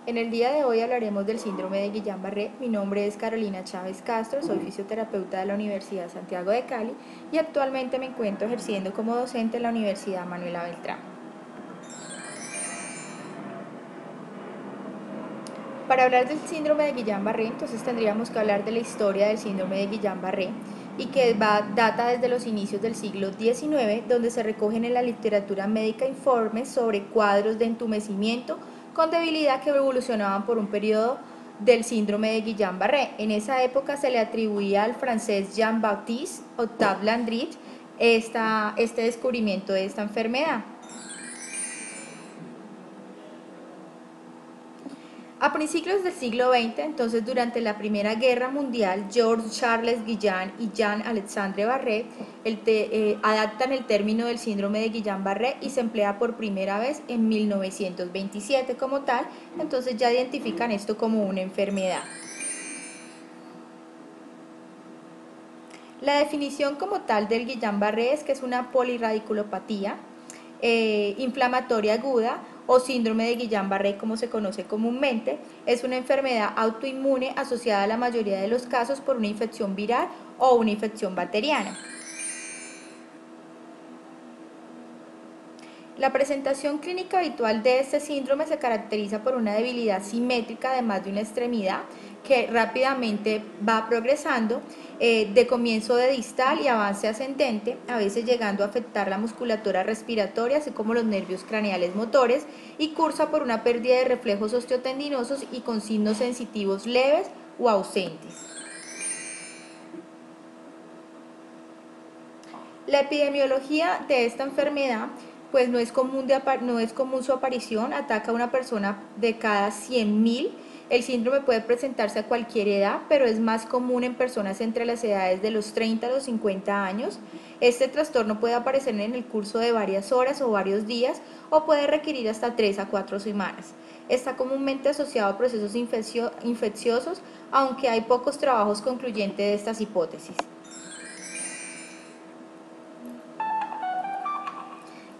En el día de hoy hablaremos del síndrome de Guillain-Barré. Mi nombre es Carolina Chávez Castro, soy fisioterapeuta de la Universidad Santiago de Cali y actualmente me encuentro ejerciendo como docente en la Universidad Manuela Beltrán. Para hablar del síndrome de Guillain-Barré, entonces tendríamos que hablar de la historia del síndrome de Guillain-Barré y que data desde los inicios del siglo XIX, donde se recogen en la literatura médica informes sobre cuadros de entumecimiento con debilidad que evolucionaban por un periodo del síndrome de Guillain-Barré. En esa época se le atribuía al francés Jean-Baptiste Octave Landry este descubrimiento de esta enfermedad. A principios del siglo XX, entonces durante la Primera Guerra Mundial, Georges Charles Guillain y Jean-Alexandre Barré adaptan el término del síndrome de Guillain-Barré y se emplea por primera vez en 1927 como tal, entonces ya identifican esto como una enfermedad. La definición como tal del Guillain-Barré es que es una polirradiculopatía inflamatoria aguda o síndrome de Guillain-Barré como se conoce comúnmente. Es una enfermedad autoinmune asociada a la mayoría de los casos por una infección viral o una infección bacteriana. La presentación clínica habitual de este síndrome se caracteriza por una debilidad simétrica de más de una extremidad que rápidamente va progresando de comienzo de distal y avance ascendente, a veces llegando a afectar la musculatura respiratoria, así como los nervios craneales motores, y cursa por una pérdida de reflejos osteotendinosos y con signos sensitivos leves o ausentes. La epidemiología de esta enfermedad pues no es común su aparición, ataca a una persona de cada 100.000. El síndrome puede presentarse a cualquier edad, pero es más común en personas entre las edades de los 30 a los 50 años. Este trastorno puede aparecer en el curso de varias horas o varios días o puede requerir hasta 3 a 4 semanas. Está comúnmente asociado a procesos infecciosos, aunque hay pocos trabajos concluyentes de estas hipótesis.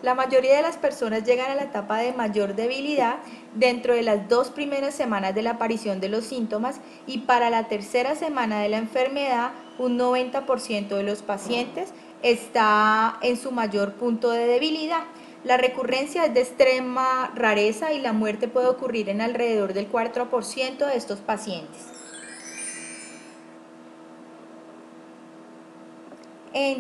La mayoría de las personas llegan a la etapa de mayor debilidad dentro de las 2 primeras semanas de la aparición de los síntomas y para la tercera semana de la enfermedad un 90% de los pacientes está en su mayor punto de debilidad. La recurrencia es de extrema rareza y la muerte puede ocurrir en alrededor del 4% de estos pacientes.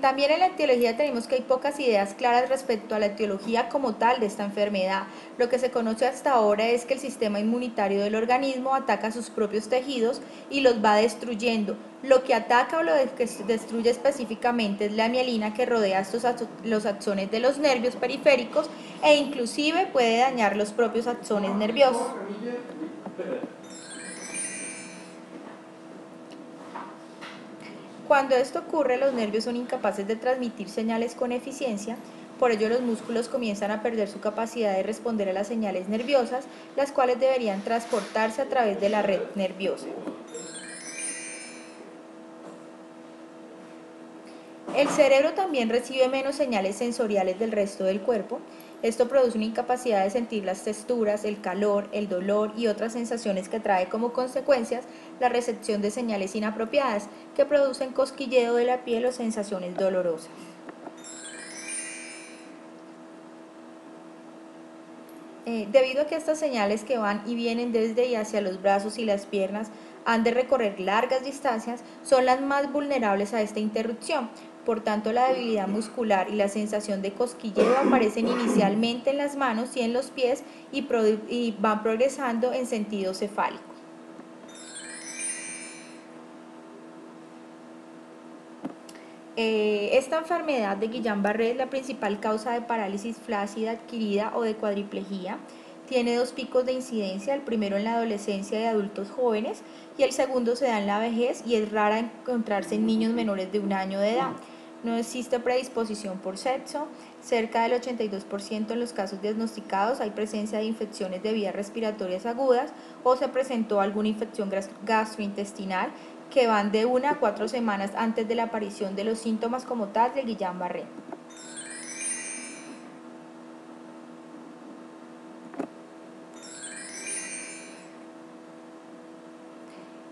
También en la etiología tenemos que hay pocas ideas claras respecto a la etiología como tal de esta enfermedad. Lo que se conoce hasta ahora es que el sistema inmunitario del organismo ataca sus propios tejidos y los va destruyendo. Lo que ataca o lo que destruye específicamente es la mielina que rodea los axones de los nervios periféricos e inclusive puede dañar los propios axones nerviosos. Cuando esto ocurre, los nervios son incapaces de transmitir señales con eficiencia, por ello los músculos comienzan a perder su capacidad de responder a las señales nerviosas, las cuales deberían transportarse a través de la red nerviosa. El cerebro también recibe menos señales sensoriales del resto del cuerpo. Esto produce una incapacidad de sentir las texturas, el calor, el dolor y otras sensaciones que trae como consecuencias la recepción de señales inapropiadas que producen cosquilleo de la piel o sensaciones dolorosas. Debido a que estas señales que van y vienen desde y hacia los brazos y las piernas han de recorrer largas distancias, son las más vulnerables a esta interrupción. Por tanto, la debilidad muscular y la sensación de cosquilleo aparecen inicialmente en las manos y en los pies y van progresando en sentido cefálico. Esta enfermedad de Guillain-Barré es la principal causa de parálisis flácida adquirida o de cuadriplegia. Tiene 2 picos de incidencia, el primero en la adolescencia y adultos jóvenes y el segundo se da en la vejez y es rara encontrarse en niños menores de 1 año de edad. No existe predisposición por sexo, cerca del 82% en los casos diagnosticados hay presencia de infecciones de vías respiratorias agudas o se presentó alguna infección gastrointestinal que van de 1 a 4 semanas antes de la aparición de los síntomas como tal del Guillain-Barré.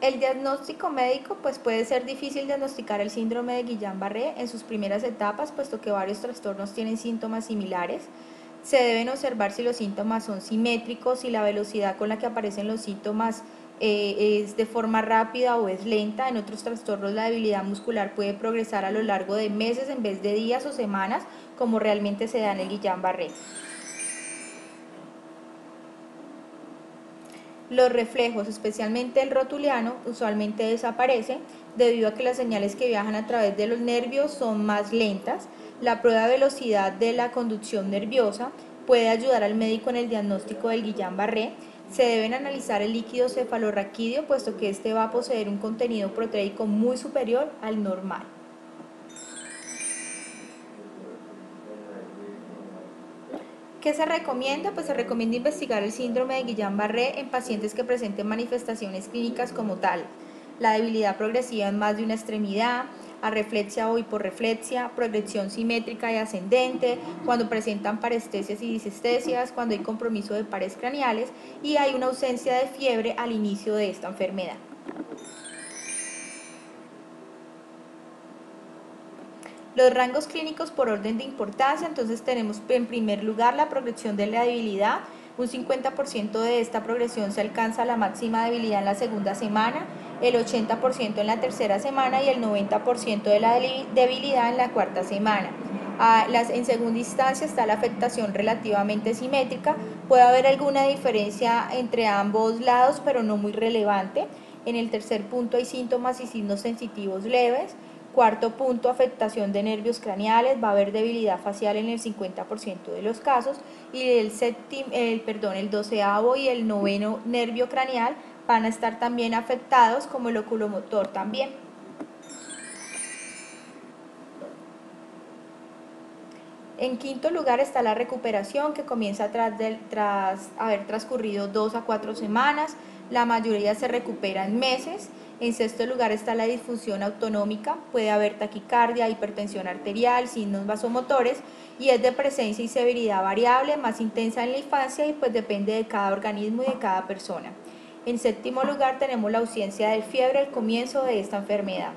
El diagnóstico médico pues puede ser difícil diagnosticar el síndrome de Guillain-Barré en sus primeras etapas, puesto que varios trastornos tienen síntomas similares. Se deben observar si los síntomas son simétricos, si la velocidad con la que aparecen los síntomas es de forma rápida o es lenta. En otros trastornos la debilidad muscular puede progresar a lo largo de meses en vez de días o semanas, como realmente se da en el Guillain-Barré. Los reflejos, especialmente el rotuliano, usualmente desaparece debido a que las señales que viajan a través de los nervios son más lentas. La prueba de velocidad de la conducción nerviosa puede ayudar al médico en el diagnóstico del Guillain-Barré. Se deben analizar el líquido cefalorraquídeo, puesto que este va a poseer un contenido proteico muy superior al normal. ¿Qué se recomienda? Pues se recomienda investigar el síndrome de Guillain-Barré en pacientes que presenten manifestaciones clínicas como tal: la debilidad progresiva en más de una extremidad, arreflexia o hiporreflexia, progresión simétrica y ascendente, cuando presentan parestesias y disestesias, cuando hay compromiso de pares craneales y hay una ausencia de fiebre al inicio de esta enfermedad. Los rangos clínicos por orden de importancia, entonces tenemos en primer lugar la progresión de la debilidad. Un 50% de esta progresión se alcanza la máxima debilidad en la segunda semana, el 80% en la tercera semana y el 90% de la debilidad en la cuarta semana. En segunda instancia está la afectación relativamente simétrica. Puede haber alguna diferencia entre ambos lados, pero no muy relevante. En el tercer punto hay síntomas y signos sensitivos leves. Cuarto punto, afectación de nervios craneales, va a haber debilidad facial en el 50% de los casos, y el 12º y el 9º nervio craneal van a estar también afectados, como el oculomotor también. En quinto lugar está la recuperación, que comienza tras haber transcurrido 2 a 4 semanas. La mayoría se recupera en meses. En sexto lugar está la disfunción autonómica, puede haber taquicardia, hipertensión arterial, signos vasomotores, y es de presencia y severidad variable, más intensa en la infancia y pues depende de cada organismo y de cada persona. En séptimo lugar tenemos la ausencia de fiebre al comienzo de esta enfermedad.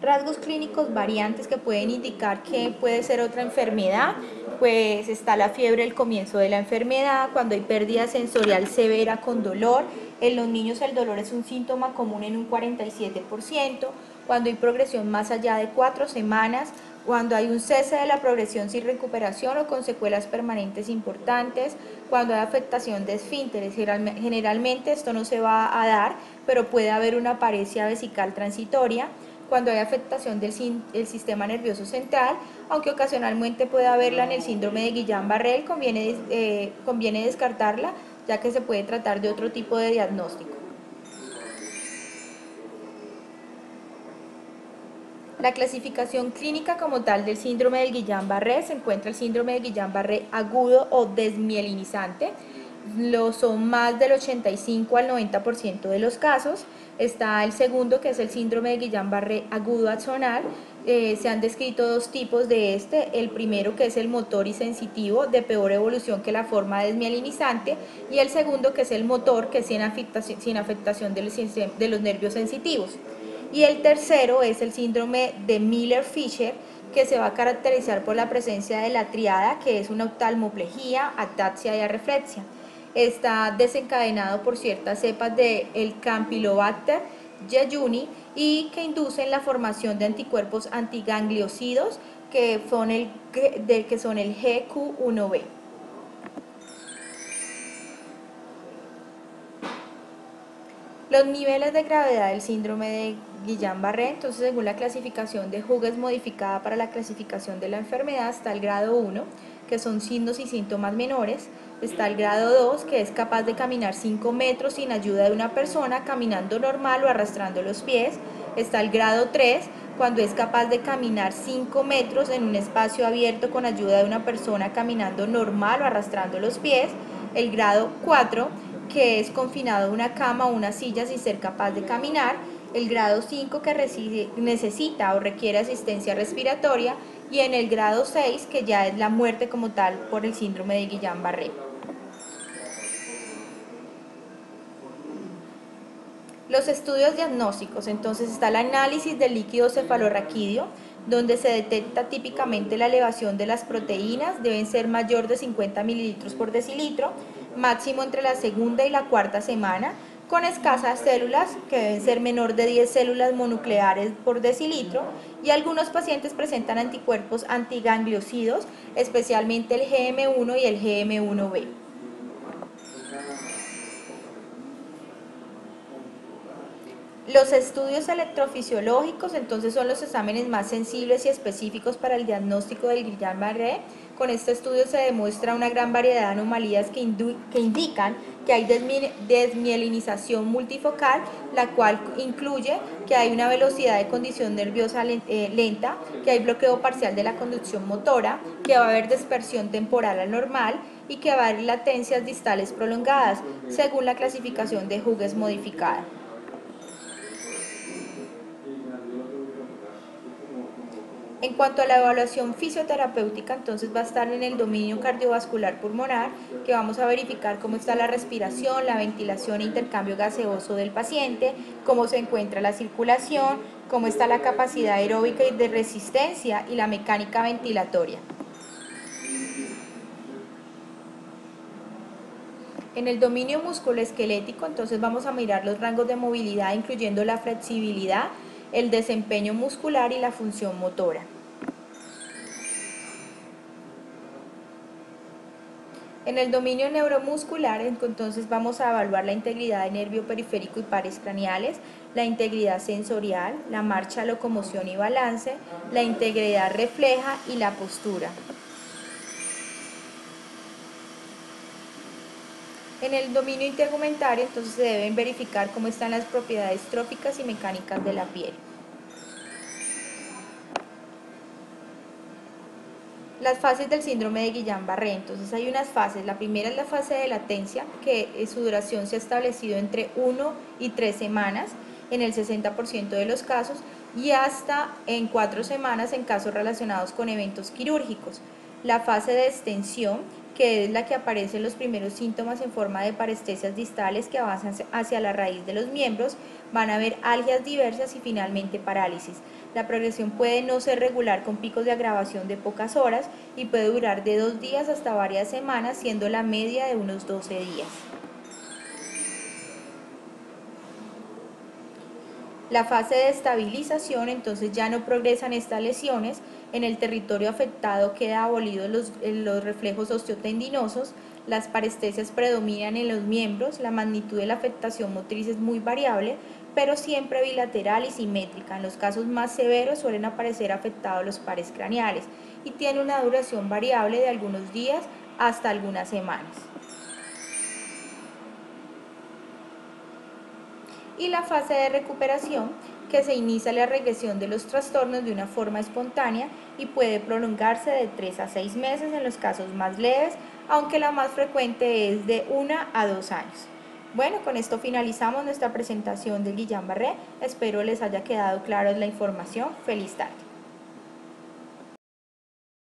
Rasgos clínicos variantes que pueden indicar que puede ser otra enfermedad, pues está la fiebre al comienzo de la enfermedad, cuando hay pérdida sensorial severa con dolor. En los niños el dolor es un síntoma común en un 47%, cuando hay progresión más allá de 4 semanas, cuando hay un cese de la progresión sin recuperación o con secuelas permanentes importantes, cuando hay afectación de esfínteres. Generalmente esto no se va a dar, pero puede haber una paresia vesical transitoria, cuando hay afectación del sistema nervioso central, aunque ocasionalmente puede haberla en el síndrome de Guillain-Barré, conviene descartarla, ya que se puede tratar de otro tipo de diagnóstico. La clasificación clínica como tal del síndrome del Guillain-Barré: se encuentra el síndrome de Guillain-Barré agudo o desmielinizante. Lo son más del 85 al 90% de los casos. Está el segundo, que es el síndrome de Guillain-Barré agudo axonal. Se han descrito dos tipos de este: el primero, que es el motor y sensitivo, de peor evolución que la forma desmielinizante, y el segundo, que es el motor, que es sin afectación de los nervios sensitivos. Y el tercero es el síndrome de Miller-Fisher, que se va a caracterizar por la presencia de la triada, que es una oftalmoplejía, ataxia y arreflexia. Está desencadenado por ciertas cepas del Campylobacter jejuni y que inducen la formación de anticuerpos antigangliosidos, que son el GQ1B. Los niveles de gravedad del síndrome de Guillain-Barré: entonces, según la clasificación de Hughes modificada para la clasificación de la enfermedad, está el grado 1, que son signos y síntomas menores. Está el grado 2, que es capaz de caminar 5 metros sin ayuda de una persona, caminando normal o arrastrando los pies. Está el grado 3, cuando es capaz de caminar 5 metros en un espacio abierto con ayuda de una persona, caminando normal o arrastrando los pies. El grado 4, que es confinado a una cama o una silla sin ser capaz de caminar. El grado 5, que necesita o requiere asistencia respiratoria, y en el grado 6, que ya es la muerte como tal por el síndrome de Guillain-Barré. Los estudios diagnósticos, entonces está el análisis del líquido cefalorraquídeo, donde se detecta típicamente la elevación de las proteínas, deben ser mayor de 50 mililitros por decilitro, máximo entre la segunda y la cuarta semana, con escasas células, que deben ser menor de 10 células mononucleares por decilitro, y algunos pacientes presentan anticuerpos antigangliosidos, especialmente el GM1 y el GM1B. Los estudios electrofisiológicos entonces son los exámenes más sensibles y específicos para el diagnóstico del Guillain-Barré. Con este estudio se demuestra una gran variedad de anomalías que indican que hay desmielinización multifocal, la cual incluye que hay una velocidad de condición nerviosa lenta, que hay bloqueo parcial de la conducción motora, que va a haber dispersión temporal anormal y que va a haber latencias distales prolongadas, según la clasificación de Hughes modificada. En cuanto a la evaluación fisioterapéutica, entonces va a estar en el dominio cardiovascular pulmonar, que vamos a verificar cómo está la respiración, la ventilación e intercambio gaseoso del paciente, cómo se encuentra la circulación, cómo está la capacidad aeróbica y de resistencia y la mecánica ventilatoria. En el dominio musculoesquelético, entonces vamos a mirar los rangos de movilidad, incluyendo la flexibilidad, el desempeño muscular y la función motora. En el dominio neuromuscular, entonces vamos a evaluar la integridad de nervio periférico y pares craneales, la integridad sensorial, la marcha, locomoción y balance, la integridad refleja y la postura. En el dominio intergumentario, entonces se deben verificar cómo están las propiedades tróficas y mecánicas de la piel. Las fases del síndrome de Guillain-Barré, entonces hay unas fases. La primera es la fase de latencia, que su duración se ha establecido entre 1 y 3 semanas en el 60% de los casos y hasta en 4 semanas en casos relacionados con eventos quirúrgicos. La fase de extensión, que es la que aparecen los primeros síntomas en forma de parestesias distales que avanzan hacia la raíz de los miembros, van a haber algias diversas y finalmente parálisis. La progresión puede no ser regular con picos de agravación de pocas horas y puede durar de 2 días hasta varias semanas, siendo la media de unos 12 días. La fase de estabilización, entonces ya no progresan estas lesiones, en el territorio afectado queda abolidos los reflejos osteotendinosos, las parestesias predominan en los miembros, la magnitud de la afectación motriz es muy variable, pero siempre bilateral y simétrica. En los casos más severos suelen aparecer afectados los pares craneales y tiene una duración variable de algunos días hasta algunas semanas. Y la fase de recuperación, que se inicia la regresión de los trastornos de una forma espontánea y puede prolongarse de 3 a 6 meses en los casos más leves, aunque la más frecuente es de 1 a 2 años. Bueno, con esto finalizamos nuestra presentación del Guillain-Barré. Espero les haya quedado clara la información. Feliz tarde.